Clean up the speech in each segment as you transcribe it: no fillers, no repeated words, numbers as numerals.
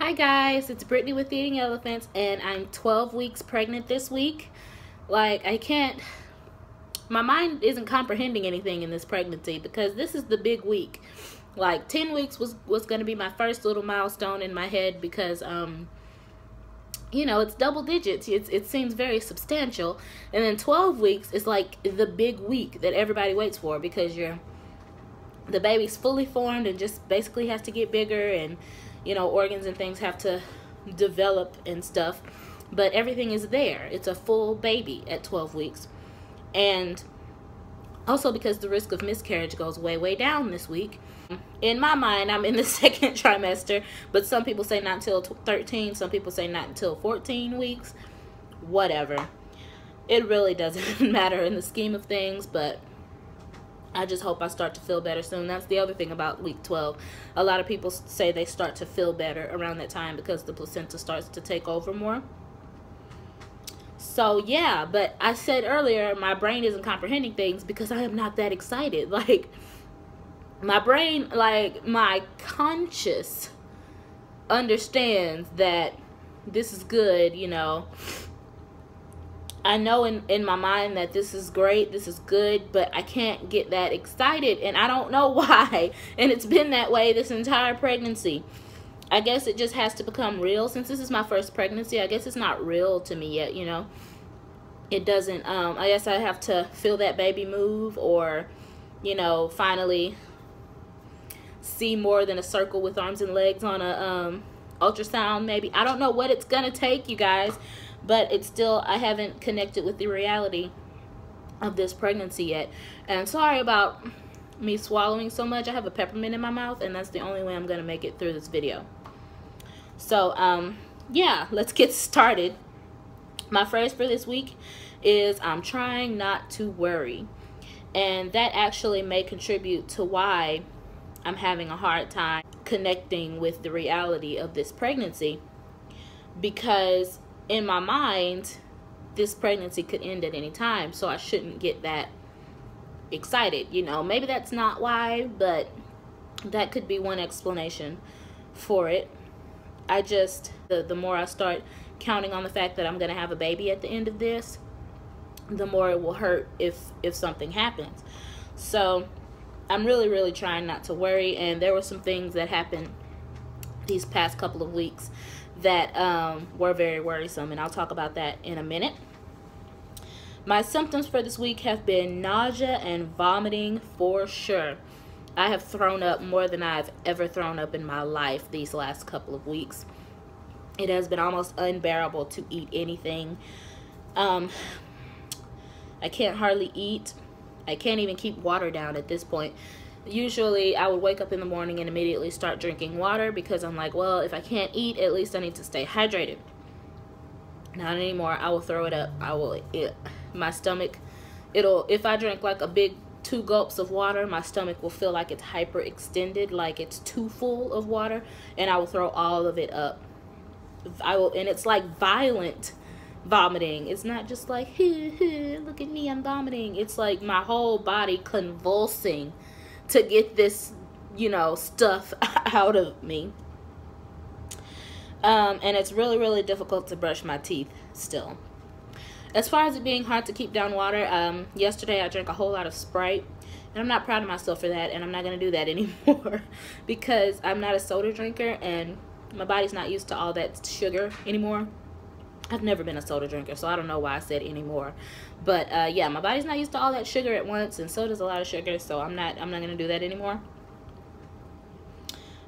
Hi guys, it's Brittany with Eating Elephants, and I'm 12 weeks pregnant this week. Like, my mind isn't comprehending anything in this pregnancy because this is the big week. Like, 10 weeks was going to be my first little milestone in my head because, you know, it's double digits. It seems very substantial. And then 12 weeks is like the big week that everybody waits for because the baby's fully formed and just basically has to get bigger, and you know, organs and things have to develop and stuff, but everything is there. It's a full baby at 12 weeks. And also because the risk of miscarriage goes way down this week. In my mind, I'm in the second trimester, but some people say not until 13, some people say not until 14 weeks. Whatever. It really doesn't matter in the scheme of things, but I just hope I start to feel better soon. That's the other thing about week 12. A lot of people say they start to feel better around that time because the placenta starts to take over more. So yeah, but I said earlier, my brain isn't comprehending things because I am not that excited. Like, my brain, like my conscious understands that this is good, you know. I know in my mind that this is great, this is good, but I can't get that excited, and I don't know why. And it's been that way this entire pregnancy. I guess it just has to become real. Since this is my first pregnancy, I guess it's not real to me yet, you know. It doesn't, I guess I have to feel that baby move, or, you know, finally see more than a circle with arms and legs on a ultrasound, maybe. I don't know what it's gonna take, you guys. But it's still, I haven't connected with the reality of this pregnancy yet. And sorry about me swallowing so much. I have a peppermint in my mouth, and that's the only way I'm going to make it through this video. So, yeah, let's get started. My phrase for this week is, I'm trying not to worry. And that actually may contribute to why I'm having a hard time connecting with the reality of this pregnancy. Because in my mind, this pregnancy could end at any time, so I shouldn't get that excited. You know, maybe that's not why, but that could be one explanation for it. I just, the more I start counting on the fact that I'm going to have a baby at the end of this, the more it will hurt if something happens. So I'm really trying not to worry, and there were some things that happened these past couple of weeks that were very worrisome, and I'll talk about that in a minute. My symptoms for this week have been nausea and vomiting for sure. I have thrown up more than I've ever thrown up in my life these last couple of weeks. It has been almost unbearable to eat anything. I can't hardly eat. I can't even keep water down at this point. Usually I would wake up in the morning and immediately start drinking water because I'm like, well, if I can't eat, at least I need to stay hydrated. Not anymore. I will throw it up. My stomach, if I drink like a big 2 gulps of water, my stomach will feel like it's hyperextended, like it's too full of water, and I will throw all of it up. And it's like violent vomiting. It's not just like, look at me, I'm vomiting. It's like my whole body convulsing to get this, you know, stuff out of me. And it's really difficult to brush my teeth still. As far as it being hard to keep down water, yesterday I drank a whole lot of Sprite, and I'm not proud of myself for that, and I'm not going to do that anymore because I'm not a soda drinker, and my body's not used to all that sugar anymore. I've never been a soda drinker, so I don't know why I said anymore. But yeah, my body's not used to all that sugar at once, and soda's a lot of sugar, so I'm not gonna do that anymore.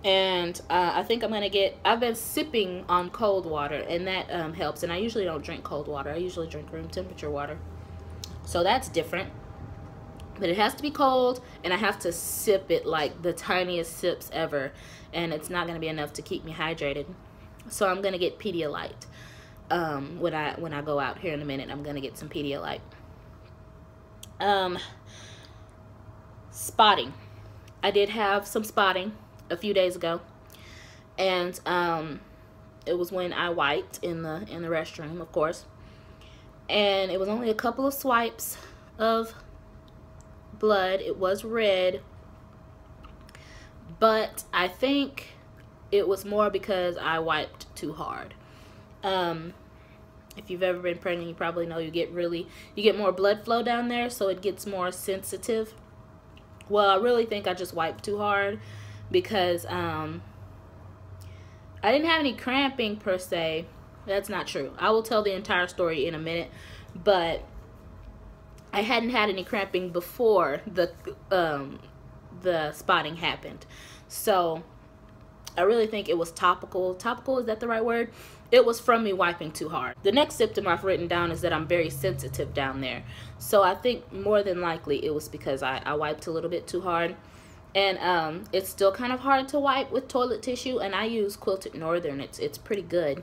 And I think I've been sipping on cold water, and that helps. And I usually don't drink cold water. I usually drink room temperature water. So that's different. But it has to be cold, and I have to sip it like the tiniest sips ever, and it's not gonna be enough to keep me hydrated. So I'm gonna get Pedialyte. When I go out here in a minute, I'm gonna get some Pedialyte. Spotting. I did have some spotting a few days ago, and it was when I wiped in the restroom, of course, and it was only a couple of swipes of blood. It was red, but I think it was more because I wiped too hard. If you've ever been pregnant, you probably know you get more blood flow down there, so it gets more sensitive. Well, I really think I just wiped too hard because I didn't have any cramping per se. That's not true. I will tell the entire story in a minute, but I hadn't had any cramping before the spotting happened. So I really think it was topical. Topical, is that the right word? It was from me wiping too hard. The next symptom I've written down is that I'm very sensitive down there. So I think more than likely it was because I wiped a little bit too hard. And it's still kind of hard to wipe with toilet tissue, and I use Quilted Northern. It's pretty good.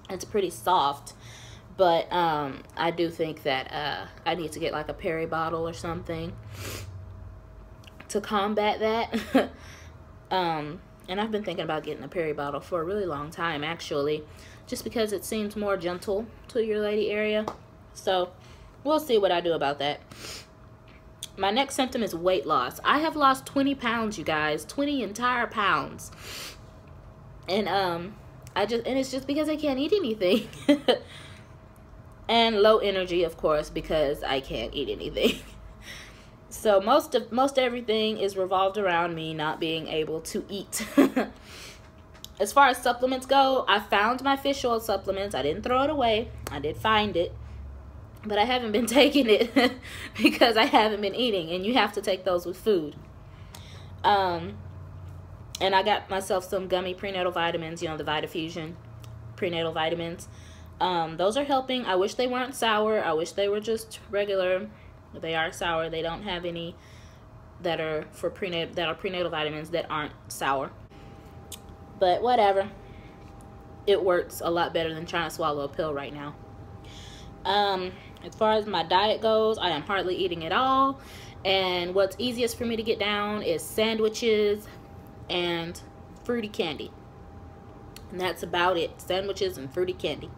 It's pretty soft. But I do think that I need to get like a Perry bottle or something to combat that. And I've been thinking about getting a Perry bottle for a really long time, actually, just because it seems more gentle to your lady area. So we'll see what I do about that. My next symptom is weight loss. I have lost 20 pounds, you guys, 20 entire pounds. And it's just because I can't eat anything. And low energy, of course, because I can't eat anything. So most everything is revolved around me not being able to eat. As far as supplements go, I found my fish oil supplements. I didn't throw it away. I did find it. But I haven't been taking it because I haven't been eating. And you have to take those with food. And I got myself some gummy prenatal vitamins, you know, the Vitafusion prenatal vitamins. Those are helping. I wish they weren't sour. I wish they were just regular. They are sour. They don't have any that are for prenatal vitamins that aren't sour. But whatever. It works a lot better than trying to swallow a pill right now. As far as my diet goes, I am hardly eating at all. And what's easiest for me to get down is sandwiches and fruity candy. And that's about it. Sandwiches and fruity candy.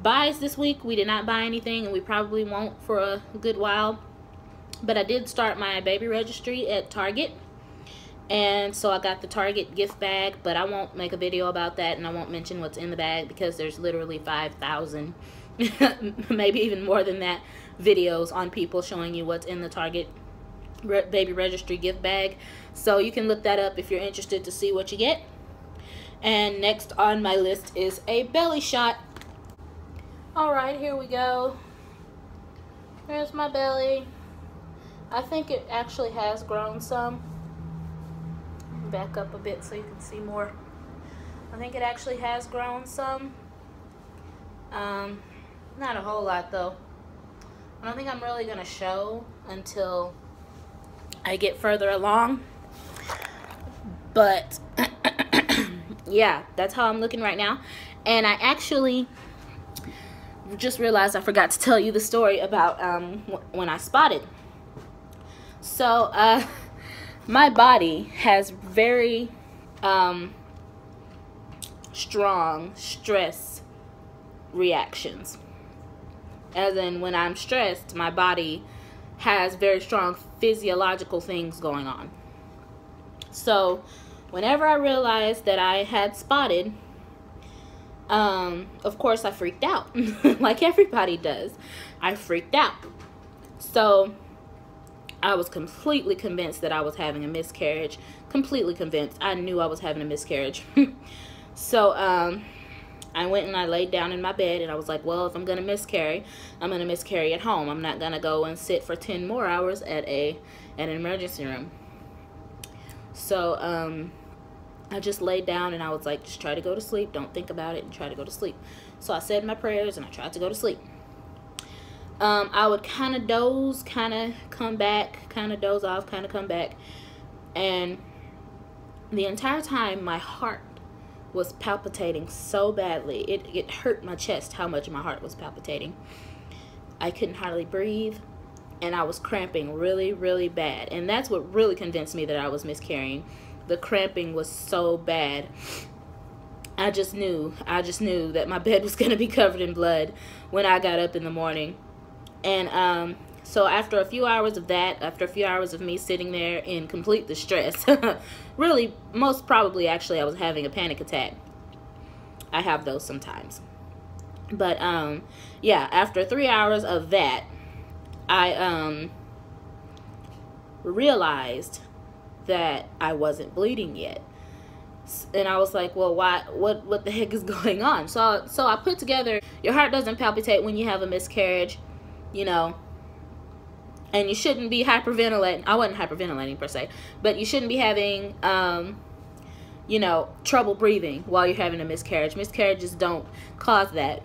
Buys this week, we did not buy anything, and we probably won't for a good while. But I did start my baby registry at Target. And so I got the Target gift bag, but I won't make a video about that, and I won't mention what's in the bag because there's literally 5,000, maybe even more than that, videos on people showing you what's in the Target baby registry gift bag. So you can look that up if you're interested to see what you get. And next on my list is a belly shot. Alright, here we go. There's my belly. I think it actually has grown some. Back up a bit so you can see more. I think it actually has grown some. Not a whole lot though. I don't think I'm really going to show until I get further along. But yeah, that's how I'm looking right now. And I actually just realized I forgot to tell you the story about when I spotted. So my body has very strong stress reactions. As in, when I'm stressed, my body has very strong physiological things going on. So whenever I realized that I had spotted, of course I freaked out. Like everybody does. I freaked out. So I was completely convinced that I was having a miscarriage. Completely convinced. I knew I was having a miscarriage. So I went and I laid down in my bed and I was like, well, if I'm going to miscarry, I'm going to miscarry at home. I'm not going to go and sit for 10 more hours at an emergency room. So I just laid down and I was like, just try to go to sleep. Don't think about it and try to go to sleep. So I said my prayers and I tried to go to sleep. I would kind of doze, kind of come back, kind of doze off, kind of come back. And the entire time my heart was palpitating so badly. It hurt my chest how much my heart was palpitating. I couldn't hardly breathe. And I was cramping really, really bad. And that's what really convinced me that I was miscarrying. The cramping was so bad. I just knew that my bed was going to be covered in blood when I got up in the morning. And So after a few hours of that, after a few hours of me sitting there in complete distress, really, most probably actually I was having a panic attack. I have those sometimes. But yeah, after 3 hours of that, I realized that I wasn't bleeding yet. And I was like, well, why, what the heck is going on? So I put together, your heart doesn't palpitate when you have a miscarriage, you know, and you shouldn't be hyperventilating. I wasn't hyperventilating per se, but you shouldn't be having, you know, trouble breathing while you're having a miscarriage. Miscarriages don't cause that.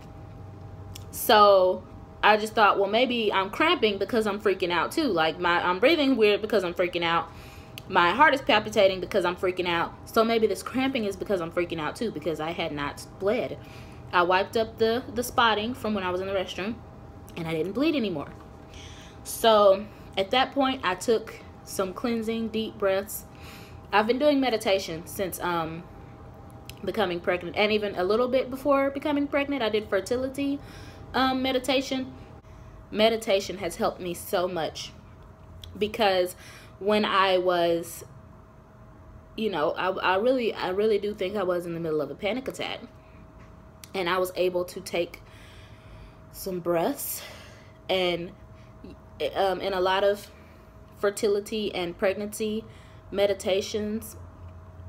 So I just thought, well, maybe I'm cramping because I'm freaking out too. Like I'm breathing weird because I'm freaking out. My heart is palpitating because I'm freaking out. So maybe this cramping is because I'm freaking out too, because I had not bled. I wiped up the spotting from when I was in the restroom, and I didn't bleed anymore. So at that point, I took some cleansing deep breaths. I've been doing meditation since becoming pregnant, and even a little bit before becoming pregnant. I did fertility meditation. Meditation has helped me so much, because when I was, you know, I really do think I was in the middle of a panic attack, and I was able to take some breaths. And in a lot of fertility and pregnancy meditations,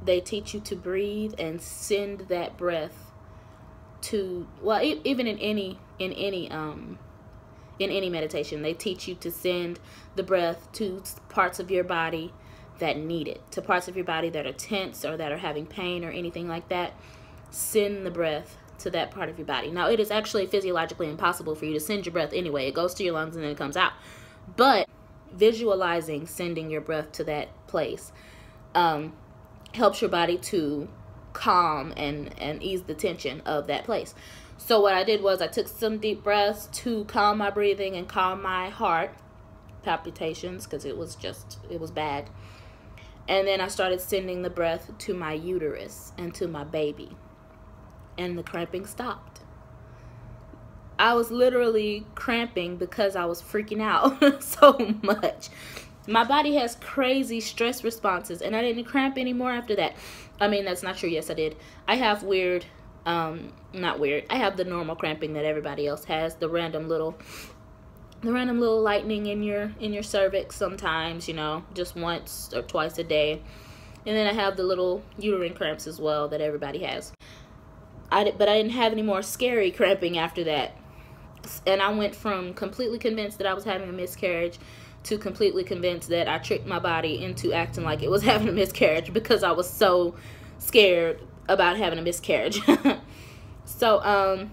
they teach you to breathe and send that breath to, well, even in any meditation, they teach you to send the breath to parts of your body that need it, to parts of your body that are tense or that are having pain or anything like that. Send the breath to that part of your body. Now, it is actually physiologically impossible for you to send your breath anyway. It goes to your lungs and then it comes out. But visualizing sending your breath to that place helps your body to calm and ease the tension of that place. So what I did was I took some deep breaths to calm my breathing and calm my heart palpitations, because it was bad. And then I started sending the breath to my uterus and to my baby, and the cramping stopped. I was literally cramping because I was freaking out so much. My body has crazy stress responses, and I didn't cramp anymore after that. I mean, that's not true. Yes, I did. I have weird, not weird. I have the normal cramping that everybody else has. The random little lightning in your cervix sometimes, you know, just once or twice a day. And then I have the little uterine cramps as well that everybody has. But I didn't have any more scary cramping after that. And I went from completely convinced that I was having a miscarriage to completely convinced that I tricked my body into acting like it was having a miscarriage, because I was so scared about having a miscarriage. So,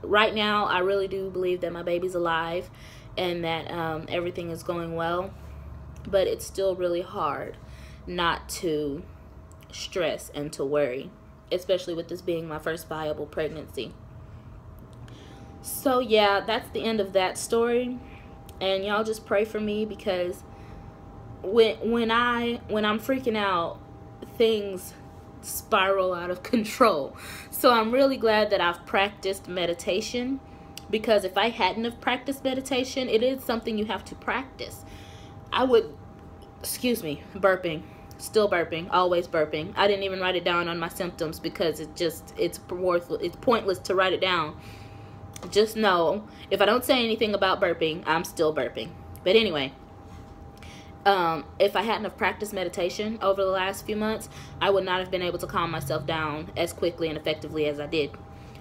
right now, I really do believe that my baby's alive and that everything is going well. But it's still really hard not to stress and to worry, especially with this being my first viable pregnancy. So yeah, that's the end of that story. And y'all just pray for me, because when I'm freaking out, things spiral out of control. So I'm really glad that I've practiced meditation, because if I hadn't have practiced meditation, it is something you have to practice. I would, excuse me, burping, still burping, always burping. I didn't even write it down on my symptoms, because it's pointless to write it down. Just know, if I don't say anything about burping, I'm still burping. But anyway, if I hadn't have practiced meditation over the last few months, I would not have been able to calm myself down as quickly and effectively as I did.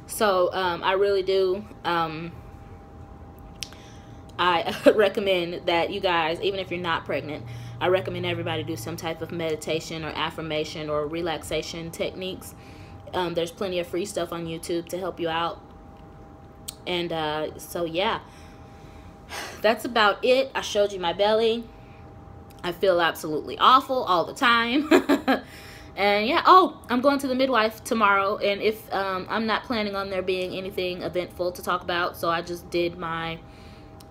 So I really do, I recommend that you guys, even if you're not pregnant, I recommend everybody do some type of meditation or affirmation or relaxation techniques. There's plenty of free stuff on YouTube to help you out. And so yeah, that's about it. I showed you my belly. I feel absolutely awful all the time. And yeah, oh, I'm going to the midwife tomorrow, and if I'm not planning on there being anything eventful to talk about, so I just did my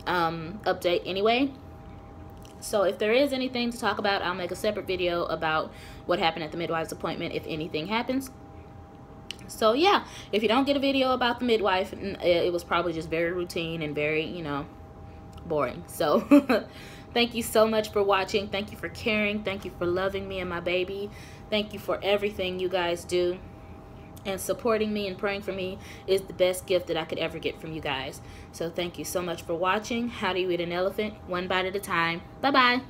update anyway. So if there is anything to talk about, I'll make a separate video about what happened at the midwife's appointment if anything happens. So yeah, if you don't get a video about the midwife, it was probably just very routine and very, you know, boring. So thank you so much for watching. Thank you for caring. Thank you for loving me and my baby. Thank you for everything you guys do. And supporting me and praying for me is the best gift that I could ever get from you guys. So thank you so much for watching. How do you eat an elephant? One bite at a time. Bye-bye.